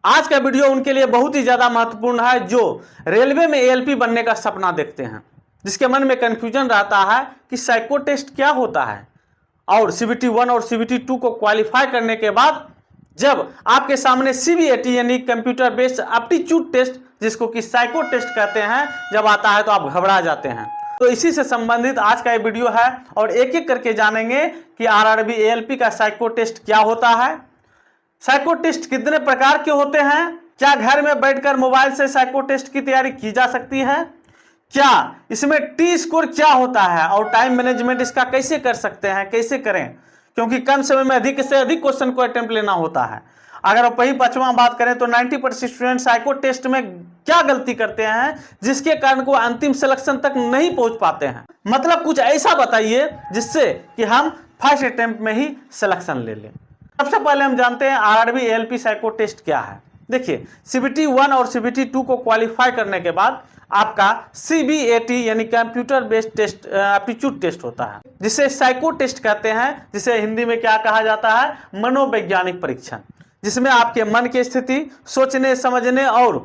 आज का वीडियो उनके लिए बहुत ही ज़्यादा महत्वपूर्ण है जो रेलवे में एएलपी बनने का सपना देखते हैं, जिसके मन में कन्फ्यूजन रहता है कि साइको टेस्ट क्या होता है और CBT 1 और CBT 2 को क्वालिफाई करने के बाद जब आपके सामने CBAT यानी कंप्यूटर बेस्ड एप्टीट्यूड टेस्ट, जिसको कि साइको टेस्ट कहते हैं, जब आता है तो आप घबरा जाते हैं। तो इसी से संबंधित आज का ये वीडियो है और एक एक करके जानेंगे कि RRB ALP का साइको टेस्ट क्या होता है, साइको टेस्ट कितने प्रकार के होते हैं, क्या घर में बैठकर मोबाइल से साइको टेस्ट की तैयारी की जा सकती है, क्या इसमें टी स्कोर क्या होता है और टाइम मैनेजमेंट इसका कैसे कर सकते हैं, कैसे करें, क्योंकि कम समय में अधिक से अधिक क्वेश्चन को अटेम्प्ट लेना होता है। अगर आप वही पांचवा बात करें तो 90% स्टूडेंट साइको टेस्ट में क्या गलती करते हैं जिसके कारण वो अंतिम सिलेक्शन तक नहीं पहुंच पाते हैं। मतलब कुछ ऐसा बताइए जिससे कि हम फर्स्ट अटेम्प्ट में ही सिलेक्शन ले लें। सबसे पहले हम जानते हैं RRB ALP साइको टेस्ट क्या है। देखिए, CBT 1 और CBT 2 को क्वालिफाई करने के बाद आपका CBAT यानी computer based test aptitude test होता है, जिसे साइको टेस्ट कहते हैं, जिसे हिंदी में क्या कहा जाता है, मनोवैज्ञानिक परीक्षण, जिसमें आपके मन की स्थिति, सोचने समझने और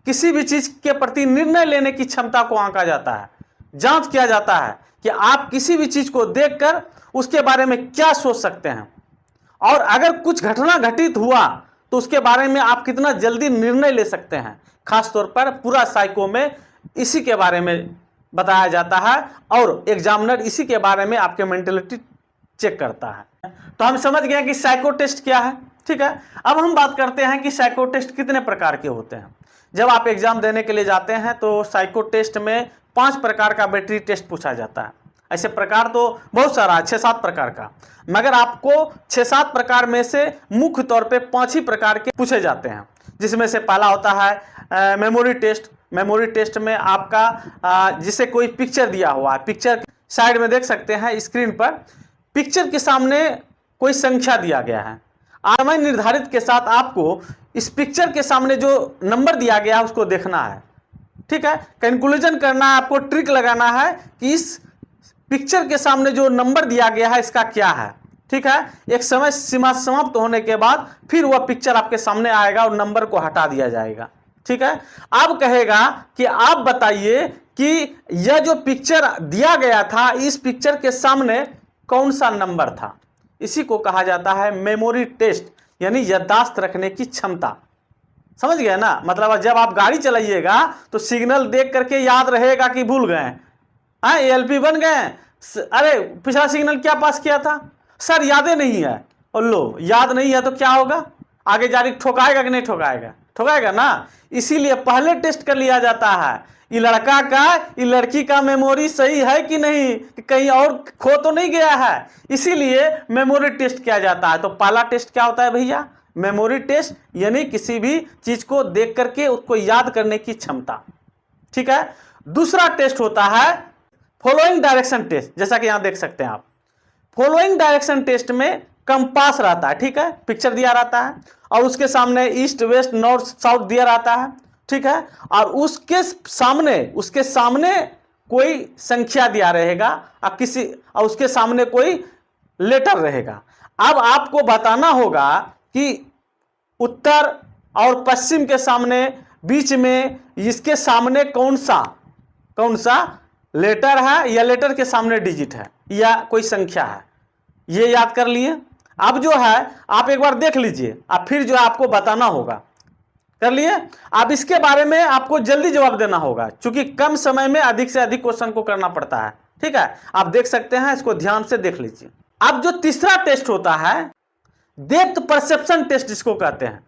किसी भी चीज के प्रति निर्णय लेने की क्षमता को आंका जाता है। जांच किया जाता है कि आप किसी भी चीज को देखकर उसके बारे में क्या सोच सकते हैं और अगर कुछ घटना घटित हुआ तो उसके बारे में आप कितना जल्दी निर्णय ले सकते हैं। खासतौर पर पूरा साइको में इसी के बारे में बताया जाता है और एग्जामिनर इसी के बारे में आपके मेंटलिटी चेक करता है। तो हम समझ गए कि साइको टेस्ट क्या है, ठीक है। अब हम बात करते हैं कि साइको टेस्ट कितने प्रकार के होते हैं। जब आप एग्जाम देने के लिए जाते हैं तो साइको टेस्ट में 5 प्रकार का बैटरी टेस्ट पूछा जाता है। ऐसे प्रकार तो बहुत सारा, 6-7 प्रकार का, मगर आपको 6-7 प्रकार में से मुख्य तौर पे 5 ही प्रकार के पूछे जाते हैं, जिसमें से पहला होता है मेमोरी टेस्ट। मेमोरी टेस्ट में आपका जिसे कोई पिक्चर दिया हुआ है, पिक्चर साइड में देख सकते हैं स्क्रीन पर, पिक्चर के सामने कोई संख्या दिया गया है, समय निर्धारित के साथ आपको इस पिक्चर के सामने जो नंबर दिया गया है उसको देखना है, ठीक है। कंक्लूजन करना है, आपको ट्रिक लगाना है कि इस पिक्चर के सामने जो नंबर दिया गया है इसका क्या है, ठीक है। एक समय सीमा समाप्त होने के बाद फिर वह पिक्चर आपके सामने आएगा और नंबर को हटा दिया जाएगा, ठीक है। अब कहेगा कि आप बताइए कि यह जो पिक्चर दिया गया था इस पिक्चर के सामने कौन सा नंबर था। इसी को कहा जाता है मेमोरी टेस्ट, यानी याददाश्त रखने की क्षमता। समझ गए ना, मतलब जब आप गाड़ी चलाइएगा तो सिग्नल देख करके याद रहेगा कि भूल गए, ALP बन गए, अरे पिछला सिग्नल क्या पास किया था सर, याद नहीं है, और लो याद नहीं है तो क्या होगा, आगे जाके ठोकाएगा कि नहीं ठोकाएगा, ठोकाएगा ना। इसीलिए पहले टेस्ट कर लिया जाता है ये लड़का का, ये लड़की का मेमोरी सही है कि नहीं, कि कहीं और खो तो नहीं गया है, इसीलिए मेमोरी टेस्ट किया जाता है। तो पहला टेस्ट क्या होता है भैया, मेमोरी टेस्ट, यानी किसी भी चीज को देख करके उसको याद करने की क्षमता, ठीक है। दूसरा टेस्ट होता है फॉलोइंग डायरेक्शन टेस्ट, जैसा कि यहां देख सकते हैं आप। फॉलोइंग डायरेक्शन टेस्ट में कंपास रहता है, ठीक है, पिक्चर दिया रहता है और उसके सामने ईस्ट वेस्ट नॉर्थ साउथ दिया रहता है, ठीक है, और उसके सामने कोई संख्या दिया रहेगा और उसके सामने कोई लेटर रहेगा। अब आपको बताना होगा कि उत्तर और पश्चिम के सामने, बीच में, इसके सामने कौन सा लेटर है या लेटर के सामने डिजिट है या कोई संख्या है, ये याद कर लिए। अब जो है आप एक बार देख लीजिए, अब फिर जो आपको बताना होगा, कर लिए। अब इसके बारे में आपको जल्दी जवाब देना होगा, क्योंकि कम समय में अधिक से अधिक क्वेश्चन को करना पड़ता है, ठीक है। आप देख सकते हैं, इसको ध्यान से देख लीजिए। अब जो तीसरा टेस्ट होता है डेप्थ परसेप्शन टेस्ट, जिसको कहते हैं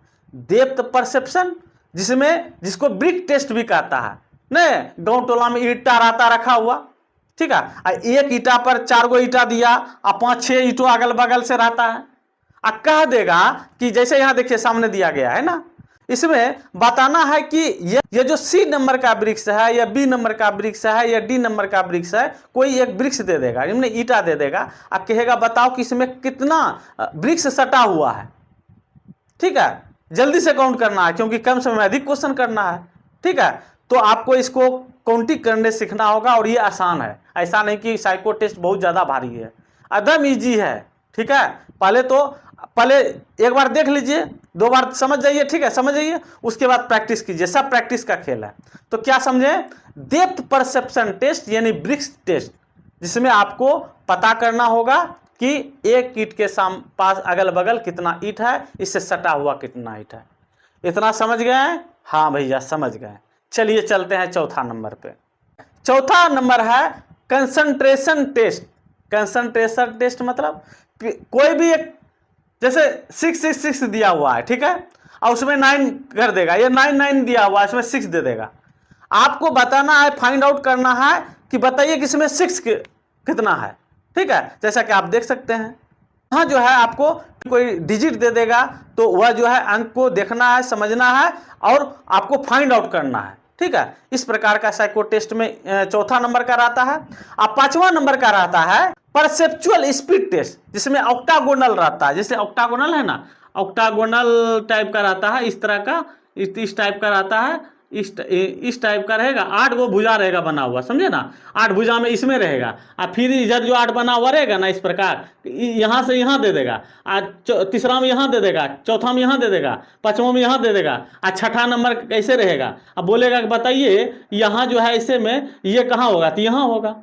डेप्थ परसेप्शन, जिसको ब्रिक टेस्ट भी कहता है। नहीं, गांव टोला में ईटा रहता रखा हुआ, ठीक है, एक ईटा पर 4 गो ईटा दिया और 5-6 ईटों अगल बगल से रहता है, कह देगा कि जैसे यहां देखिए सामने दिया गया है ना, इसमें बताना है कि ये जो C नंबर का वृक्ष है या B नंबर का वृक्ष है या D नंबर का वृक्ष है, कोई एक वृक्ष दे देगा, इनमें ईटा दे देगा और कहेगा बताओ कि इसमें कितना वृक्ष सटा हुआ है, ठीक है। जल्दी से काउंट करना है क्योंकि कम समय में अधिक क्वेश्चन करना है, ठीक है। तो आपको इसको काउंटिंग करने सीखना होगा और ये आसान है, ऐसा नहीं कि साइको टेस्ट बहुत ज्यादा भारी है, एकदम इजी है, ठीक है। पहले एक बार देख लीजिए, 2 बार समझ जाइए, ठीक है, समझ जाइए, उसके बाद प्रैक्टिस कीजिए, सब प्रैक्टिस का खेल है। तो क्या समझे, डेप्थ परसेप्शन टेस्ट यानी ब्रिक्स टेस्ट, जिसमें आपको पता करना होगा कि एक ईंट के पास अगल बगल कितना ईंट है, इससे सटा हुआ कितना ईंट है। इतना समझ गए? हाँ भैया समझ गए। चलिए चलते हैं चौथा नंबर पे। चौथा नंबर है कंसंट्रेशन टेस्ट। कंसंट्रेशन टेस्ट मतलब कोई भी एक, जैसे 666 दिया हुआ है, ठीक है, और उसमें 9 कर देगा, ये 9 दिया हुआ है, इसमें 6 दे देगा। आपको बताना है, फाइंड आउट करना है कि बताइए कि इसमें 6 कितना है, ठीक है। जैसा कि आप देख सकते हैं यहाँ जो है आपको कोई डिजिट दे देगा, तो वह जो है अंक को देखना है, समझना है और आपको फाइंड आउट करना है, ठीक है। इस प्रकार का साइको टेस्ट में चौथा नंबर का रहता है। अब 5वां नंबर का रहता है परसेप्चुअल स्पीड टेस्ट, जिसमें ऑक्टागोनल रहता है, जैसे ऑक्टागोनल है ना, ऑक्टागोनल टाइप का रहता है, इस तरह का, इस टाइप का रहता है, इस टाइप का रहेगा, 8 गो भुजा रहेगा बना हुआ, समझे ना, 8 भुजा में इसमें रहेगा, और फिर इधर जो 8 बना हुआ रहेगा ना, इस प्रकार यहाँ से यहाँ दे देगा, तीसरा में यहाँ दे देगा, चौथा में यहाँ दे देगा, 5वां में यहाँ दे देगा, और 6ठा नंबर कैसे रहेगा। अब बोलेगा कि बताइए यहाँ जो है इसे में ये कहाँ होगा, तो यहाँ होगा।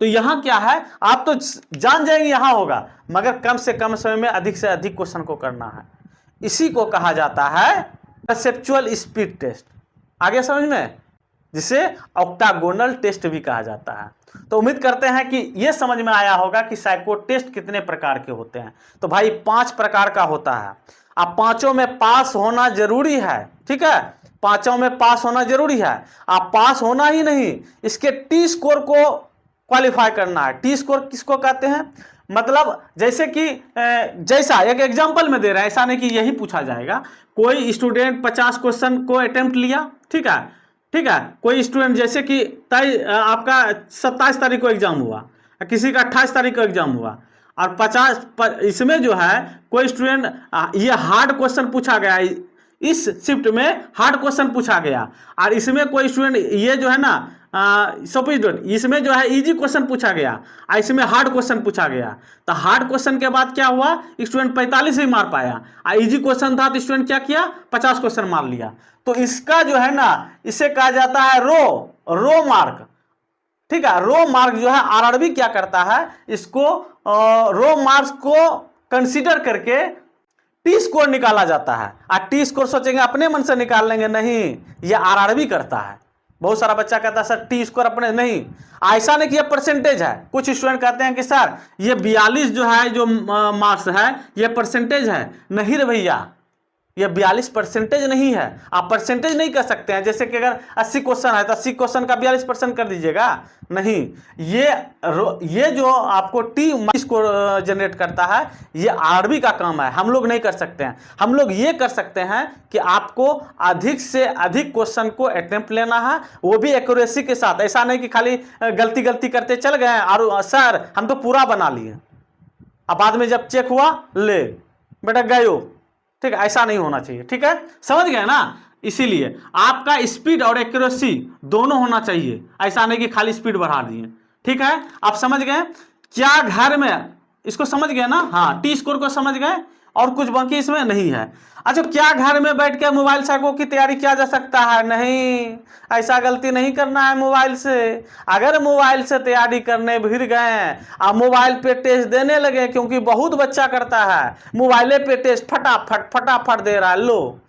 तो यहाँ क्या है, आप तो जान जाएंगे यहाँ होगा, मगर कम से कम समय में अधिक से अधिक क्वेश्चन को करना है। इसी को कहा जाता है परसेप्चुअल स्पीड टेस्ट। आगे समझ में, जिसे ऑक्टागोनल टेस्ट भी कहा जाता है। तो उम्मीद करते हैं कि यह समझ में आया होगा कि साइको टेस्ट कितने प्रकार के होते हैं। तो भाई 5 प्रकार का होता है। अब 5 में पास होना जरूरी है, ठीक है, 5 में पास होना जरूरी है। आप पास होना ही नहीं, इसके टी स्कोर को क्वालिफाई करना है। टी स्कोर किसको कहते हैं, मतलब जैसे कि जैसा एक एग्जांपल में दे रहा है, ऐसा नहीं कि यही पूछा जाएगा। कोई स्टूडेंट 50 क्वेश्चन को अटेम्प्ट लिया, ठीक है, ठीक है, कोई स्टूडेंट जैसे कि आपका 27 तारीख को एग्जाम हुआ, किसी का 28 तारीख को एग्जाम हुआ, और 50 इसमें जो है कोई स्टूडेंट ये हार्ड क्वेश्चन पूछा गया, इस शिफ्ट में हार्ड क्वेश्चन पूछा गया, और इसमें कोई स्टूडेंट ये जो है ना इसमें जो है इजी क्वेश्चन पूछा गया, और इसमें हार्ड क्वेश्चन पूछा गया। तो हार्ड क्वेश्चन के बाद क्या हुआ, स्टूडेंट 45 ही मार पाया, और इजी क्वेश्चन था तो स्टूडेंट क्या किया, 50 क्वेश्चन मार लिया। तो इसका जो है ना, इसे कहा जाता है रो मार्क, ठीक है। रो मार्क जो है आरआरबी क्या करता है, इसको रो मार्क्स को कंसीडर करके टी स्कोर निकाला जाता है। और टी स्कोर सोचेंगे अपने मन से निकाल लेंगे, नहीं, ये आरआरबी करता है। बहुत सारा बच्चा कहता है सर टी स्कोर अपने, नहीं, ऐसा नहीं कि ये परसेंटेज है। कुछ स्टूडेंट कहते हैं कि सर ये 42 जो है, जो मार्क्स है, ये परसेंटेज है। नहीं रे भैया, ये 42 परसेंटेज नहीं है। आप परसेंटेज नहीं कर सकते हैं। जैसे कि अगर 80 क्वेश्चन है तो 80 क्वेश्चन का 42% कर दीजिएगा, नहीं। ये जो आपको टी स्कोर जनरेट करता है, ये आरबी का काम है, हम लोग नहीं कर सकते हैं। हम लोग ये कर सकते हैं कि आपको अधिक से अधिक क्वेश्चन को अटेम्प्ट लेना है, वो भी एक्यूरेसी के साथ। ऐसा नहीं कि खाली गलती करते चल गए और सर हम तो पूरा बना लिए, अब बाद में जब चेक हुआ ले बेटा गयो, ठीक है, ऐसा नहीं होना चाहिए, ठीक है, समझ गए ना। इसीलिए आपका स्पीड और एक्यूरेसी दोनों होना चाहिए, ऐसा नहीं कि खाली स्पीड बढ़ा दिए, ठीक है। आप समझ गए क्या, घर में इसको समझ गए ना, हाँ, टी स्कोर को समझ गए, और कुछ बाकी इसमें नहीं है। अच्छा, क्या घर में बैठ के मोबाइल साइको की तैयारी किया जा सकता है? नहीं, ऐसा गलती नहीं करना है मोबाइल से। अगर मोबाइल से तैयारी करने भिड़ गए और मोबाइल पे टेस्ट देने लगे, क्योंकि बहुत बच्चा करता है मोबाइले पे टेस्ट फटाफट दे रहा है, लो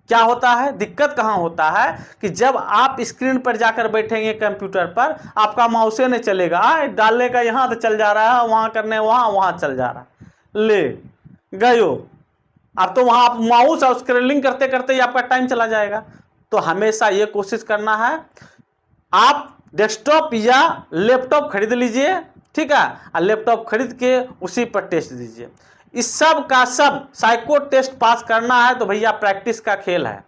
क्या होता है, दिक्कत कहाँ होता है कि जब आप स्क्रीन पर जाकर बैठेंगे कंप्यूटर पर, आपका माउसे नहीं चलेगा, डालने का यहाँ तो चल जा रहा है, वहाँ करने वहाँ चल जा रहा है, ले गयो। अब तो वहाँ आप माउस और स्क्रॉलिंग करते करते ही आपका टाइम चला जाएगा। तो हमेशा ये कोशिश करना है, आप डेस्कटॉप या लैपटॉप खरीद लीजिए, ठीक है, और लैपटॉप खरीद के उसी पर टेस्ट दीजिए। इस सब का सब साइको टेस्ट पास करना है तो भैया प्रैक्टिस का खेल है।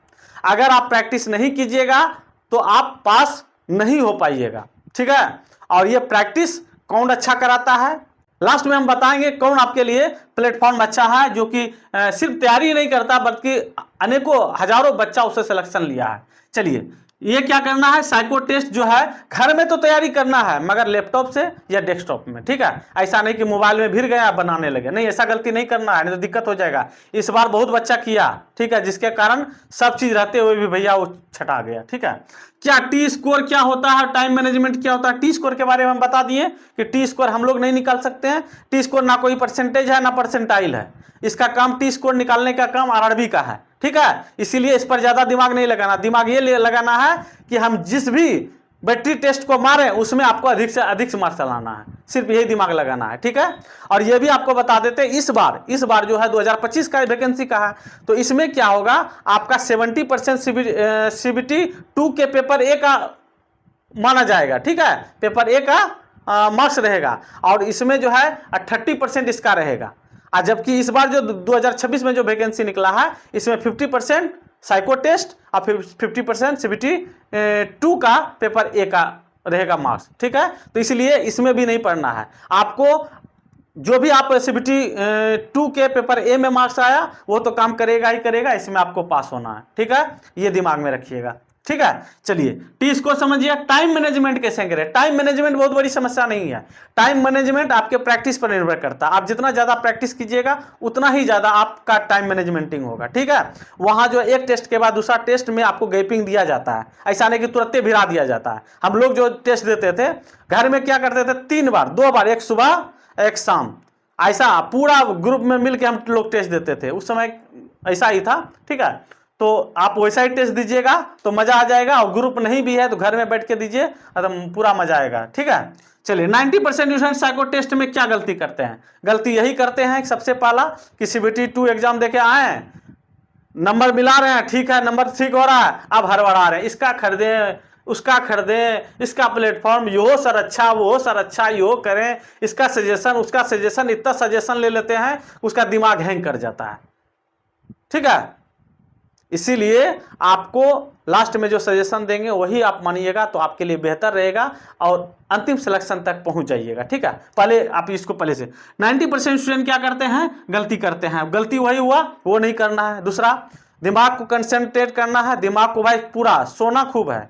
अगर आप प्रैक्टिस नहीं कीजिएगा तो आप पास नहीं हो पाइएगा, ठीक है। और ये प्रैक्टिस कौन अच्छा कराता है, लास्ट में हम बताएंगे कौन आपके लिए प्लेटफॉर्म अच्छा है, जो कि सिर्फ तैयारी नहीं करता बल्कि अनेकों हजारों बच्चा उससे सिलेक्शन लिया है। चलिए, ये क्या करना है, साइको टेस्ट जो है घर में तो तैयारी करना है मगर लैपटॉप से या डेस्कटॉप में, ठीक है। ऐसा नहीं कि मोबाइल में भिड़ गया बनाने लगे, नहीं, ऐसा गलती नहीं करना है, नहीं तो दिक्कत हो जाएगा। इस बार बहुत बच्चा किया, ठीक है, जिसके कारण सब चीज रहते हुए भी भैया वो छटा गया, ठीक है। क्या टी स्कोर क्या होता है, टाइम मैनेजमेंट क्या होता है? टी स्कोर के बारे में हम बता दिए कि टी स्कोर हम लोग नहीं निकाल सकते हैं। टी स्कोर ना कोई परसेंटेज है ना परसेंटाइल है, इसका काम टी स्कोर निकालने का काम आरआरबी का है, ठीक है। इसीलिए इस पर ज्यादा दिमाग नहीं लगाना, दिमाग ये लगाना है कि हम जिस भी बैटरी टेस्ट को मारे उसमें आपको अधिक से अधिक मार्क्स लाना है, सिर्फ यही दिमाग लगाना है, ठीक है। और ये भी आपको बता देते हैं, इस बार जो है 2025 का वैकेंसी का है, तो इसमें क्या होगा, आपका 70% CBT 2 के पेपर ए का माना जाएगा, ठीक है, पेपर ए का मार्क्स रहेगा, और इसमें जो है 30% इसका रहेगा। जबकि इस बार जो 2026 में जो वैकेंसी निकला है इसमें 50% साइको टेस्ट और 50% CBT 2 का पेपर ए का रहेगा मार्क्स, ठीक है। तो इसलिए इसमें भी नहीं पढ़ना है आपको, जो भी आप CBT 2 के पेपर ए में मार्क्स आया वो तो काम करेगा ही करेगा, इसमें आपको पास होना है, ठीक है, ये दिमाग में रखिएगा, ठीक है। चलिए, टी स्कोर समझिए। टाइम मैनेजमेंट कैसे करें? टाइम मैनेजमेंट बहुत बड़ी समस्या नहीं है। टाइम मैनेजमेंट आपके प्रैक्टिस पर निर्भर करता है, आप जितना ज्यादा प्रैक्टिस कीजिएगा उतना ही ज्यादा आपका टाइम मैनेजमेंटिंग होगा, ठीक है। वहां जो एक टेस्ट के बाद दूसरा टेस्ट में आपको गैपिंग दिया जाता है, ऐसा नहीं कि तुरंत भिड़ा दिया जाता है। हम लोग जो टेस्ट देते थे घर में क्या करते थे, 3 बार 2 बार, एक सुबह एक शाम, ऐसा पूरा ग्रुप में मिलकर हम लोग टेस्ट देते थे, उस समय ऐसा ही था, ठीक है। तो आप वैसा ही टेस्ट दीजिएगा तो मजा आ जाएगा, और ग्रुप नहीं भी है तो घर में बैठ के दीजिए, एकदम पूरा मजा आएगा, ठीक है। चलिए, 90% स्टूडेंट साइको टेस्ट में क्या गलती करते हैं? गलती यही करते हैं कि सबसे पहला कि CBT 2 एग्जाम देके आए हैं, नंबर मिला रहे हैं, ठीक है, नंबर ठीक हो रहा है, अब हड़बड़ा रहे हैं, इसका खरीदे उसका खरीदें, इसका प्लेटफॉर्म यो सर अच्छा, वो सर अच्छा, यो करें, इसका सजेशन उसका सजेशन, इतना सजेशन ले लेते हैं उसका दिमाग हैंग कर जाता है, ठीक है। इसीलिए आपको लास्ट में जो सजेशन देंगे वही आप मानिएगा तो आपके लिए बेहतर रहेगा और अंतिम सिलेक्शन तक पहुंच जाइएगा, ठीक है। पहले आप इसको पहले से 90% स्टूडेंट क्या करते हैं, गलती करते हैं, गलती वही हुआ, वो नहीं करना है। दूसरा, दिमाग को कंसंट्रेट करना है, दिमाग को भाई पूरा सोना खूब है,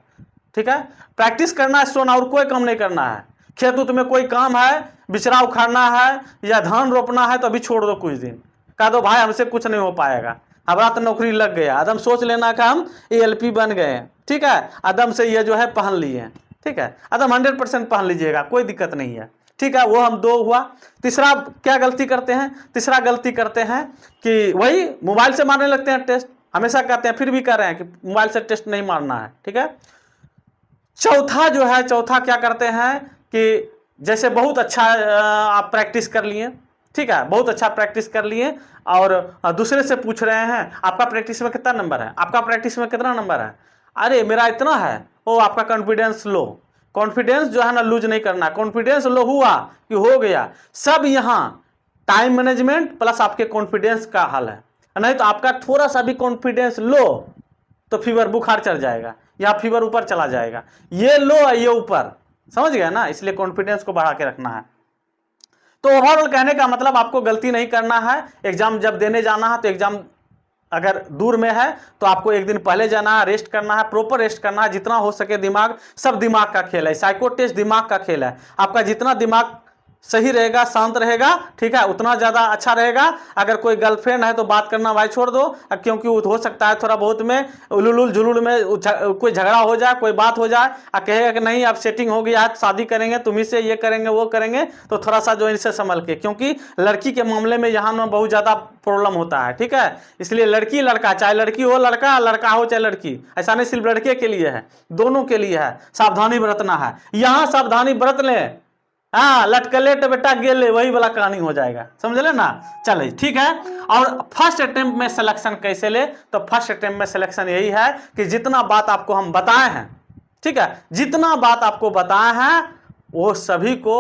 ठीक है, प्रैक्टिस करना है, सोना, और कोई काम नहीं करना है। खेत उत में कोई काम है, बिचरा उखाड़ना है या धान रोपना है तो अभी छोड़ दो, कुछ दिन कह दो भाई हमसे कुछ नहीं हो पाएगा, हमारा तो नौकरी लग गया, आदम सोच लेना कि हम ALP बन गए, ठीक है, आदम से ये जो है पहन लिए, ठीक है, आदम 100% पहन लीजिएगा, कोई दिक्कत नहीं है, ठीक है। वो हम 2 हुआ। तीसरा क्या गलती करते हैं, तीसरा गलती करते हैं कि वही मोबाइल से मारने लगते हैं टेस्ट, हमेशा कहते हैं, फिर भी कह रहे हैं कि मोबाइल से टेस्ट नहीं मारना है, ठीक है। चौथा जो है, चौथा क्या करते हैं कि जैसे बहुत अच्छा आप प्रैक्टिस कर लिए, ठीक है, बहुत अच्छा प्रैक्टिस कर लिए और दूसरे से पूछ रहे हैं आपका प्रैक्टिस में कितना नंबर है, आपका प्रैक्टिस में कितना नंबर है, अरे मेरा इतना है, ओ आपका कॉन्फिडेंस लो। कॉन्फिडेंस जो है ना लूज नहीं करना, कॉन्फिडेंस लो हुआ कि हो गया, सब यहाँ टाइम मैनेजमेंट प्लस आपके कॉन्फिडेंस का हाल है। नहीं तो आपका थोड़ा सा भी कॉन्फिडेंस लो तो फीवर बुखार चढ़ जाएगा या फीवर ऊपर चला जाएगा, ये लो ये ऊपर, समझ गया ना। इसलिए कॉन्फिडेंस को बढ़ा के रखना है। तो ओवरऑल कहने का मतलब आपको गलती नहीं करना है। एग्जाम जब देने जाना है तो एग्जाम अगर दूर में है तो आपको एक दिन पहले जाना है, रेस्ट करना है, प्रॉपर रेस्ट करना है, जितना हो सके। दिमाग, सब दिमाग का खेल है, साइको टेस्ट दिमाग का खेल है। आपका जितना दिमाग सही रहेगा, शांत रहेगा, ठीक है, उतना ज़्यादा अच्छा रहेगा। अगर कोई गर्लफ्रेंड है तो बात करना भाई छोड़ दो, क्योंकि हो सकता है थोड़ा बहुत में उलुल झुलुल में कोई झगड़ा हो जाए, कोई बात हो जाए और कहेगा कि नहीं अब सेटिंग हो गया है, शादी करेंगे, तुम्ही से ये करेंगे वो करेंगे, तो थोड़ा सा जो इनसे संभल के, क्योंकि लड़की के मामले में यहाँ में बहुत ज़्यादा प्रॉब्लम होता है, ठीक है। इसलिए लड़की लड़का, चाहे लड़की हो लड़का, लड़का हो चाहे लड़की, ऐसा नहीं सिर्फ लड़के के लिए है, दोनों के लिए है। सावधानी बरतना है, यहाँ सावधानी बरत लें, हाँ, लटकले तो बेटा गेले, वही वाला कहानी हो जाएगा, समझ ले ना। चलिए ठीक है। और फर्स्ट अटेम्प्ट में सिलेक्शन कैसे ले, तो फर्स्ट अटेम्प्ट में सिलेक्शन यही है कि जितना बात आपको हम बताए हैं, ठीक है, जितना बात आपको बताए हैं वो सभी को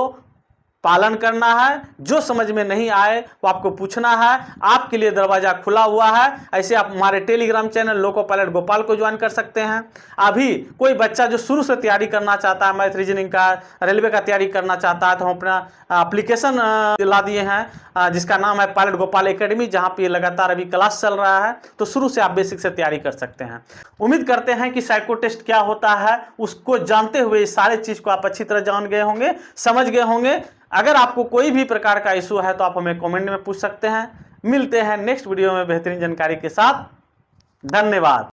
पालन करना है। जो समझ में नहीं आए वो आपको पूछना है, आपके लिए दरवाजा खुला हुआ है। ऐसे आप हमारे Telegram channel loco pilot Gopal को ज्वाइन कर सकते हैं। अभी कोई बच्चा जो शुरू से तैयारी करना चाहता है, मैथ रीजनिंग का, रेलवे का तैयारी करना चाहता है, तो हम अपना एप्लीकेशन ला दिए हैं जिसका नाम है पायलट गोपाल एकेडमी, जहां पे लगातार अभी क्लास चल रहा है। तो शुरू से आप बेसिक से तैयारी कर सकते हैं। उम्मीद करते हैं कि साइको टेस्ट क्या होता है उसको जानते हुए इस सारे चीज को आप अच्छी तरह जान गए होंगे, समझ गए होंगे। अगर आपको कोई भी प्रकार का इशू है तो आप हमें कमेंट में पूछ सकते हैं। मिलते हैं नेक्स्ट वीडियो में बेहतरीन जानकारी के साथ। धन्यवाद।